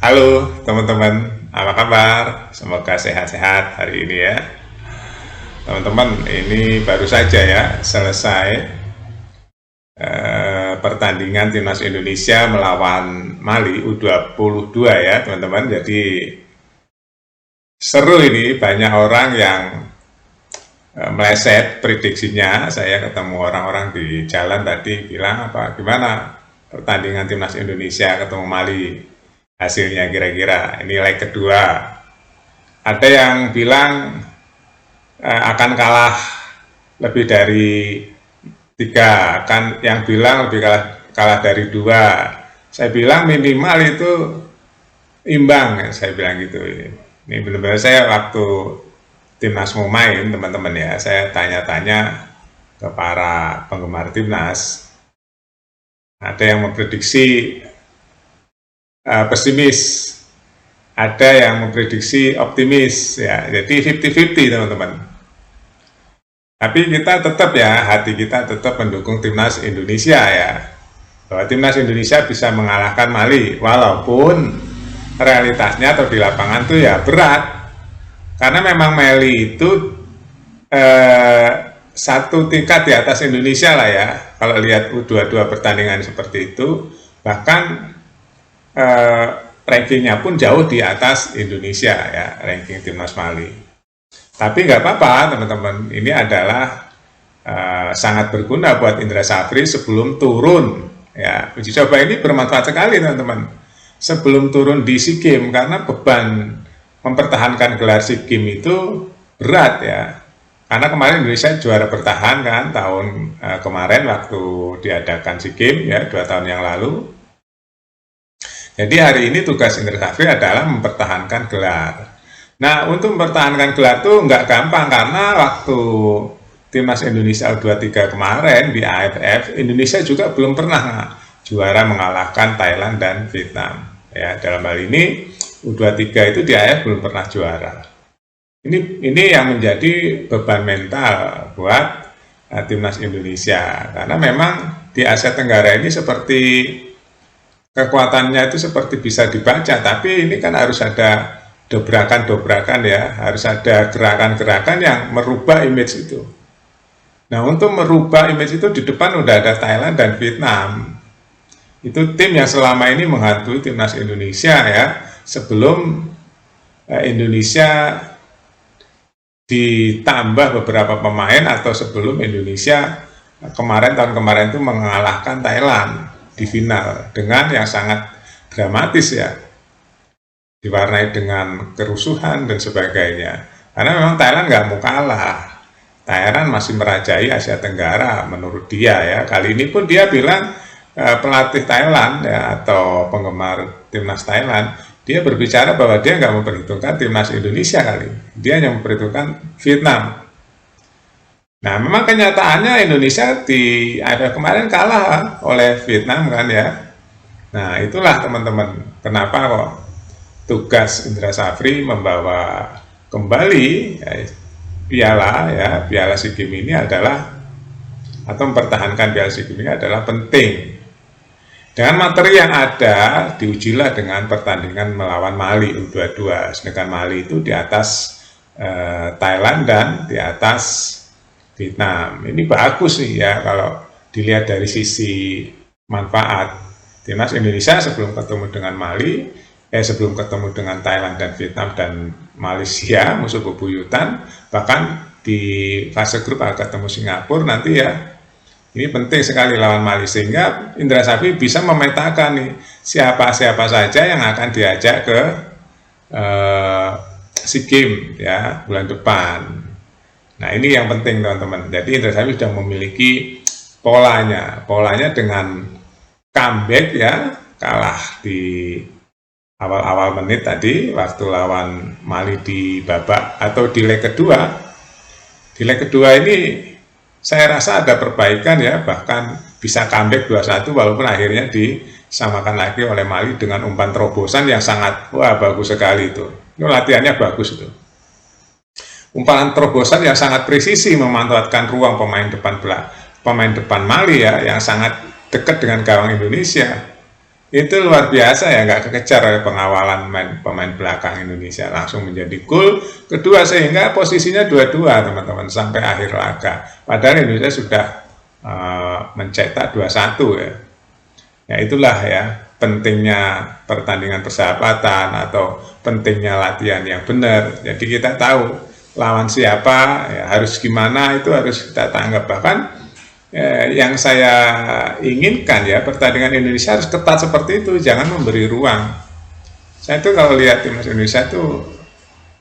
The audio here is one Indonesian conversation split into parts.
Halo teman-teman, apa kabar? Semoga sehat-sehat hari ini ya. Teman-teman, ini baru saja ya selesai pertandingan Timnas Indonesia melawan Mali U22 ya teman-teman. Jadi seru ini, banyak orang yang meleset prediksinya. Saya ketemu orang-orang di jalan tadi bilang apa, gimana pertandingan Timnas Indonesia ketemu Mali, hasilnya kira-kira ini leg kedua. Ada yang bilang akan kalah lebih dari 3, kan yang bilang lebih kalah dari 2. Saya bilang minimal itu imbang, saya bilang gitu. Ini benar-benar saya waktu timnas mau main teman-teman ya, saya tanya-tanya ke para penggemar timnas. Ada yang memprediksi pesimis, ada yang memprediksi optimis ya, jadi 50-50 teman-teman. Tapi kita tetap ya, hati kita tetap mendukung timnas Indonesia ya, bahwa timnas Indonesia bisa mengalahkan Mali, walaupun realitasnya atau di lapangan tuh ya berat, karena memang Mali itu satu tingkat di atas Indonesia lah ya, kalau lihat U22 pertandingan seperti itu, bahkan rankingnya pun jauh di atas Indonesia ya, ranking timnas Mali. Tapi nggak apa-apa teman-teman, ini adalah sangat berguna buat Indra Safri sebelum turun ya. Uji coba ini bermanfaat sekali teman-teman sebelum turun di SEA Games, karena beban mempertahankan gelar SEA Games itu berat ya, karena kemarin Indonesia juara bertahan kan tahun kemarin waktu diadakan SEA Games ya, 2 tahun yang lalu. Jadi hari ini tugas Indra Safri adalah mempertahankan gelar. Nah, untuk mempertahankan gelar itu nggak gampang, karena waktu Timnas Indonesia U23 kemarin di AFF, Indonesia juga belum pernah juara mengalahkan Thailand dan Vietnam. Ya, dalam hal ini U23 itu di AFF belum pernah juara. Ini yang menjadi beban mental buat Timnas Indonesia, karena memang di Asia Tenggara ini seperti kekuatannya itu seperti bisa dibaca, tapi ini kan harus ada dobrakan-dobrakan ya, harus ada gerakan-gerakan yang merubah image itu. Nah, untuk merubah image itu di depan udah ada Thailand dan Vietnam. Itu tim yang selama ini menghantui timnas Indonesia ya, sebelum Indonesia ditambah beberapa pemain, atau sebelum Indonesia tahun kemarin itu mengalahkan Thailand di final dengan yang sangat dramatis ya, diwarnai dengan kerusuhan dan sebagainya. Karena memang Thailand nggak mau kalah, Thailand masih merajai Asia Tenggara menurut dia ya. Kali ini pun dia bilang, pelatih Thailand ya, atau penggemar timnas Thailand, dia berbicara bahwa dia nggak memperhitungkan timnas Indonesia kali, dia hanya memperhitungkan Vietnam. Nah, memang kenyataannya Indonesia di AFF kemarin kalah oleh Vietnam kan ya. Nah, itulah teman-teman kenapa kok tugas Indra Safri membawa kembali piala SEA Games ini adalah, atau mempertahankan piala SEA Games ini adalah penting. Dengan materi yang ada, diujilah dengan pertandingan melawan Mali U22. Sedangkan Mali itu di atas Thailand dan di atas Vietnam. Ini bagus nih ya kalau dilihat dari sisi manfaat. Timnas Indonesia sebelum ketemu dengan Mali, sebelum ketemu dengan Thailand dan Vietnam dan Malaysia, musuh bebuyutan, bahkan di fase grup akan ketemu Singapura nanti ya. Ini penting sekali lawan Mali, sehingga Indra Safri bisa memetakan nih siapa-siapa saja yang akan diajak ke SEA Games ya bulan depan. Nah, ini yang penting teman-teman. Jadi Indra Safri sudah memiliki polanya dengan comeback ya, kalah di awal-awal menit tadi waktu lawan Mali di babak atau di leg kedua. Di leg kedua ini saya rasa ada perbaikan ya, bahkan bisa comeback 2-1 walaupun akhirnya disamakan lagi oleh Mali dengan umpan terobosan yang sangat bagus sekali itu. Itu latihannya bagus itu. Umpan terobosan yang sangat presisi memanfaatkan ruang pemain depan Mali ya, yang sangat dekat dengan gawang Indonesia. itu luar biasa ya, nggak kekejar oleh pengawalan pemain belakang Indonesia, langsung menjadi gol kedua sehingga posisinya 2-2 teman-teman sampai akhir laga. Padahal Indonesia sudah mencetak 2-1 ya. Ya itulah ya pentingnya pertandingan persahabatan atau pentingnya latihan yang benar. Jadi kita tahu lawan siapa, ya, harus gimana itu harus kita tanggap. Bahkan yang saya inginkan ya pertandingan Indonesia harus ketat seperti itu, jangan memberi ruang. Saya tuh kalau lihat timnas Indonesia tuh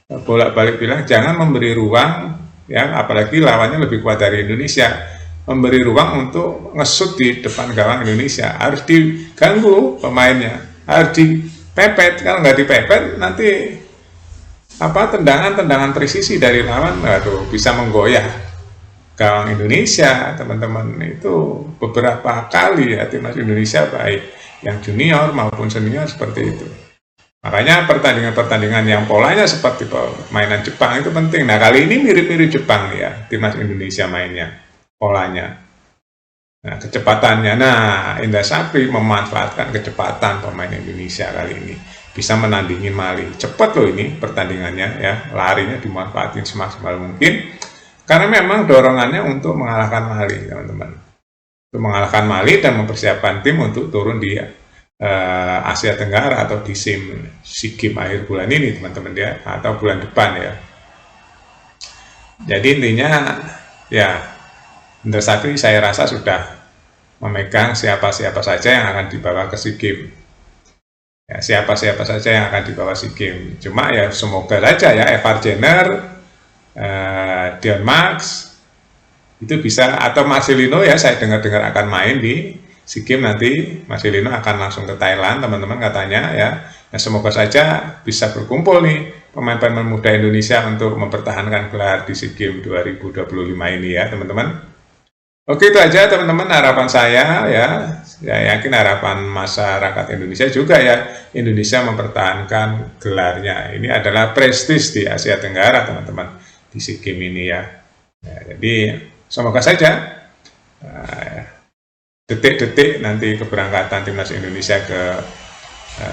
bolak-balik bilang jangan memberi ruang ya, apalagi lawannya lebih kuat dari Indonesia. Memberi ruang untuk ngesut di depan gawang Indonesia, harus diganggu pemainnya, harus dipepet. Kalau nggak dipepet nanti tendangan presisi dari lawan, aduh, bisa menggoyah gawang Indonesia teman-teman. Itu beberapa kali ya timnas Indonesia baik yang junior maupun senior seperti itu. Makanya pertandingan-pertandingan yang polanya seperti mainan Jepang itu penting. Nah kali ini mirip-mirip Jepang ya timnas Indonesia mainnya, polanya. Nah, kecepatannya. Nah, Indra Safri memanfaatkan kecepatan pemain Indonesia kali ini. Bisa menandingin Mali. Cepat loh ini pertandingannya ya. Larinya dimanfaatin semaksimal mungkin. Karena memang dorongannya untuk mengalahkan Mali, teman-teman. Untuk mengalahkan Mali dan mempersiapkan tim untuk turun di Asia Tenggara atau di SEA Games akhir bulan ini, teman-teman ya, atau bulan depan ya. Jadi intinya ya Indra Safri saya rasa sudah memegang siapa-siapa saja yang akan dibawa ke SEA Games. Ya, siapa-siapa saja yang akan dibawa SEA Games. Cuma ya semoga saja ya Evar Jenner, Dion Max itu bisa, atau Marcelino ya saya dengar-dengar akan main di SEA Games nanti. Marcelino akan langsung ke Thailand teman-teman katanya ya. Nah, semoga saja bisa berkumpul nih pemain-pemain muda Indonesia untuk mempertahankan gelar di SEA Games 2025 ini ya teman-teman. Oke, itu aja teman-teman harapan saya ya. Saya yakin harapan masyarakat Indonesia juga ya, Indonesia mempertahankan gelarnya. Ini adalah prestis di Asia Tenggara teman-teman di SEA Games ini ya. Jadi semoga saja detik-detik nanti keberangkatan timnas Indonesia ke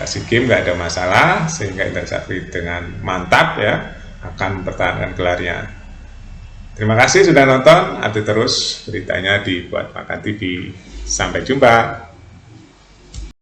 SEA Games nggak ada masalah, sehingga Indra Safri dengan mantap ya akan mempertahankan gelarnya. Terima kasih sudah nonton, update terus beritanya di Buat Makan TV. Sampai jumpa.